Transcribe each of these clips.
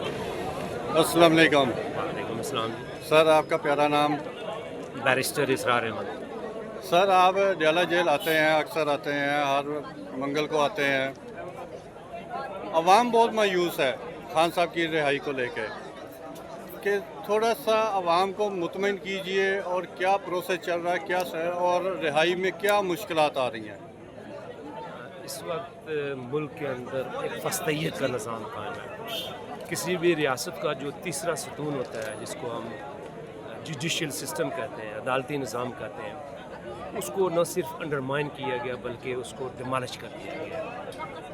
अस्सलाम वालेकुम। वालेकुम अस्सलाम। सर आपका प्यारा नाम? बैरिस्टर इसरार अहमद। सर आप डयाला जेल आते हैं, अक्सर आते हैं, हर मंगल को आते हैं। अवाम बहुत मायूस है खान साहब की रिहाई को लेके कि थोड़ा सा अवाम को मुतमिन कीजिए और क्या प्रोसेस चल रहा है, क्या और रिहाई में क्या मुश्किलात आ रही हैं। इस वक्त मुल्क के अंदर एक फस्तैयत का निज़ाम कायम है। किसी भी रियासत का जो तीसरा सतून होता है, जिसको हम जुडिशल सिस्टम कहते हैं, अदालती निज़ाम कहते हैं, उसको न सिर्फ अंडरमाइन किया गया बल्कि उसको डिमोलिश कर दिया गया।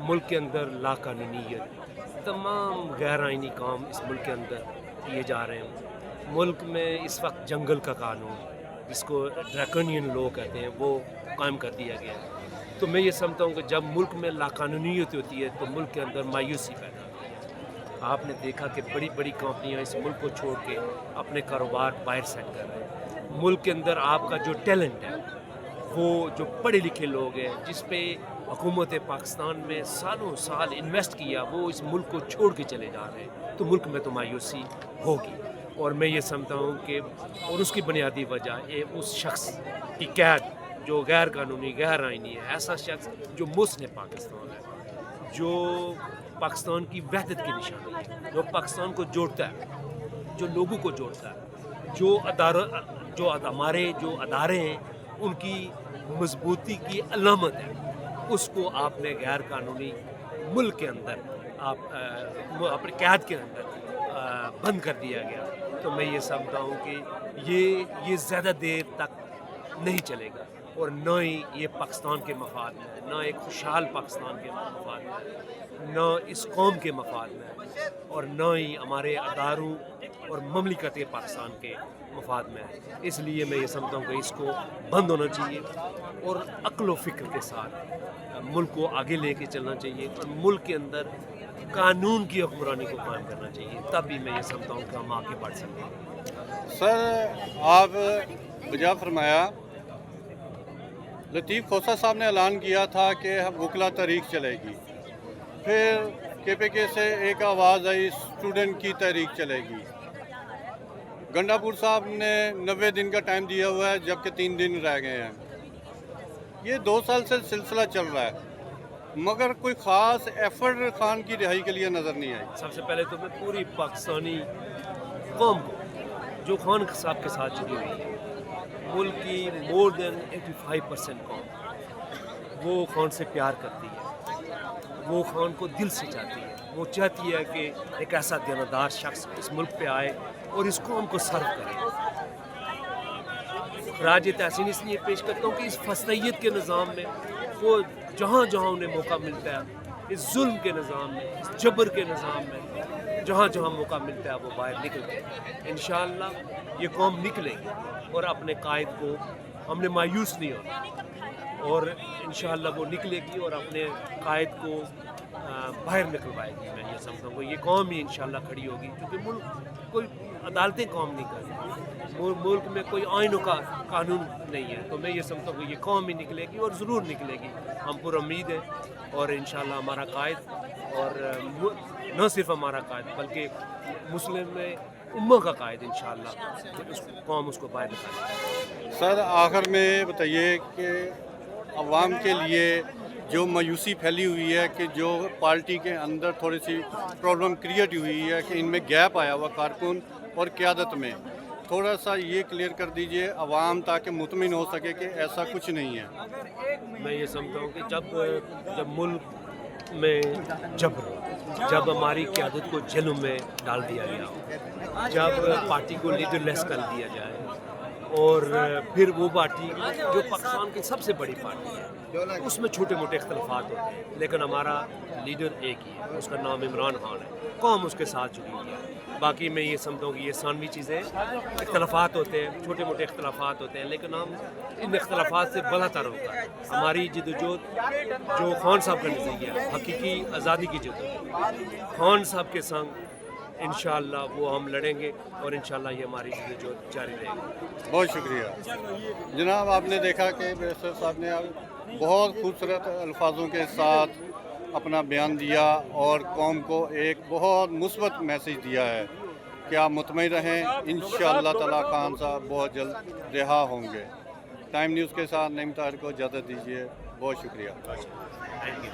मुल्क के अंदर लाकानूनीयत, तमाम गैर आइनी काम इस मुल्क के अंदर किए जा रहे हैं। मुल्क में इस वक्त जंगल का कानून, जिसको ड्रैकोनियन लॉ कहते हैं, वो कायम कर दिया गया है। तो मैं ये समझता हूँ कि जब मुल्क में लाकानूनीयत होती है तो मुल्क के अंदर मायूसी पैदा होती है। आपने देखा कि बड़ी बड़ी कंपनियाँ इस मुल्क को छोड़ के अपने कारोबार बाहर सेट कर रहे हैं। मुल्क के अंदर आपका जो टैलेंट है, वो जो पढ़े लिखे लोग हैं, जिस पे हुकूमत पाकिस्तान में सालों साल इन्वेस्ट किया, वो इस मुल्क को छोड़ के चले जा रहे हैं, तो मुल्क में तो मायूसी होगी। और मैं ये समझता हूँ कि और उसकी बुनियादी वजह ये उस शख्स की कैद जो गैर कानूनी गैर आइनी है, ऐसा शख्स जो मुस्लिम पाकिस्तान है, जो पाकिस्तान की वहदत की निशानी है, जो पाकिस्तान को जोड़ता है, जो लोगों को जोड़ता है, जो हमारे जो अदारे हैं उनकी मजबूती की अलामत है, उसको आपने गैर कानूनी मुल्क के अंदर अपने कैद के अंदर बंद कर दिया गया। तो मैं ये समझता हूँ कि ये ज़्यादा देर तक नहीं चलेगा और न ही ये पाकिस्तान के मफाद में है, न एक खुशहाल पाकिस्तान के मफाद में है, न इस कौम के मफाद में है, और न ही हमारे अदारों और ममलिकत पाकिस्तान के मफाद में है। इसलिए मैं ये समझता हूँ कि इसको बंद होना चाहिए और अक्ल व फ़िक्र के साथ मुल्क को आगे लेके चलना चाहिए और मुल्क के अंदर कानून की हुक्मरानी को कायम करना चाहिए। तब भी मैं ये समझता हूँ कि हम आगे बढ़ सकते हैं। सर आप वजह फरमाया, लतीफ़ खोसा साहब ने ऐलान किया था कि वकला तहरीक चलेगी, फिर KPK से एक आवाज़ आई स्टूडेंट की तहरीक चलेगी। गंडापुर साहब ने 90 दिन का टाइम दिया हुआ है, जबकि 3 दिन रह गए हैं। ये 2 साल से सिलसिला चल रहा है, मगर कोई ख़ास एफर्ट खान की रिहाई के लिए नज़र नहीं आई। सबसे पहले तो मैं पूरी पाकिस्तानी कौम को जो खान साहब के साथ जुड़ी हुई है, मुल्क की मोर देन 85% कौम वो खान से प्यार करती है, वो खान को दिल से चाहती है। वो चाहती है कि एक ऐसा देनदार शख्स इस मुल्क पे आए और इस कौम को सर्व करे। खराज तहसीन इसलिए पेश करता हूँ कि इस फस्तैयत के निज़ाम में वो जहाँ जहाँ उन्हें मौका मिलता है, इस जुल्म के निज़ाम में, इस जबर के निज़ाम में, जहाँ जहाँ मौका मिलता है वो बाहर निकलते हैं। इंशाअल्लाह ये कौम निकलेगी और अपने कायद को हमने मायूस नहीं होना, और इंशाअल्लाह वो निकलेगी और अपने कायद को बाहर निकलवाएगी। मैं ये समझता हूँ ये कौम ही इंशाअल्लाह खड़ी होगी, क्योंकि मुल्क कोई अदालतें कौम नहीं कर रही, मुल्क में कोई आइन का कानून नहीं है। तो मैं ये समझता हूँ ये कौम ही निकलेगी और ज़रूर निकलेगी, हम पर उम्मीद है। और इंशाअल्लाह हमारा कायद, और न सिर्फ हमारा कायद बल्कि मुस्लिम में उम्मा का कायद इंशाअल्लाह कौम उसको बाहर निकालेगी। सर आखिर में बताइए कि अवाम के लिए जो मायूसी फैली हुई है कि जो पार्टी के अंदर थोड़ी सी प्रॉब्लम क्रिएट हुई है कि इनमें गैप आया हुआ कारकुन और क़यादत में, थोड़ा सा ये क्लियर कर दीजिए अवाम, ताकि मुतमिन हो सके कि ऐसा कुछ नहीं है। मैं ये समझता हूँ कि जब मुल्क में जब हमारी क़यादत को जेलों में डाल दिया गया, जब पार्टी को लीडरलेस कर दिया जाए, और फिर वो पार्टी जो पाकिस्तान की सबसे बड़ी पार्टी है, उसमें छोटे मोटे इख्तलाफात होते हैं, लेकिन हमारा लीडर एक ही है, उसका नाम इमरान खान है, कौम उसके साथ जुड़ी हुई है। बाकी मैं ये समझता हूँ कि ये सानवी चीज़ें, इख्तलाफात होते हैं, छोटे मोटे इख्तलाफात होते हैं, लेकिन हम इन इख्तलाफात से बलतर होकर हमारी जदोजहद जो खान साहब का नज़रिया हकीकी आज़ादी की जदोजहद, खान साहब के संग इंशाअल्लाह वो हम लड़ेंगे और इंशाअल्लाह ये हमारी जदोजहद जारी रहेगी। बहुत शुक्रिया जनाब। आपने देखा कि बैरिस्टर साहब ने बहुत खूबसूरत अल्फाजों के साथ अपना बयान दिया और कौम को एक बहुत मुस्बत मैसेज दिया है कि आप मुतमईन रहें, इंशाअल्लाह ताला खान साहब बहुत जल्द रिहा होंगे। टाइम न्यूज़ के साथ नईम ताहिर को इजाज़त दीजिए। बहुत शुक्रिया। Thank you.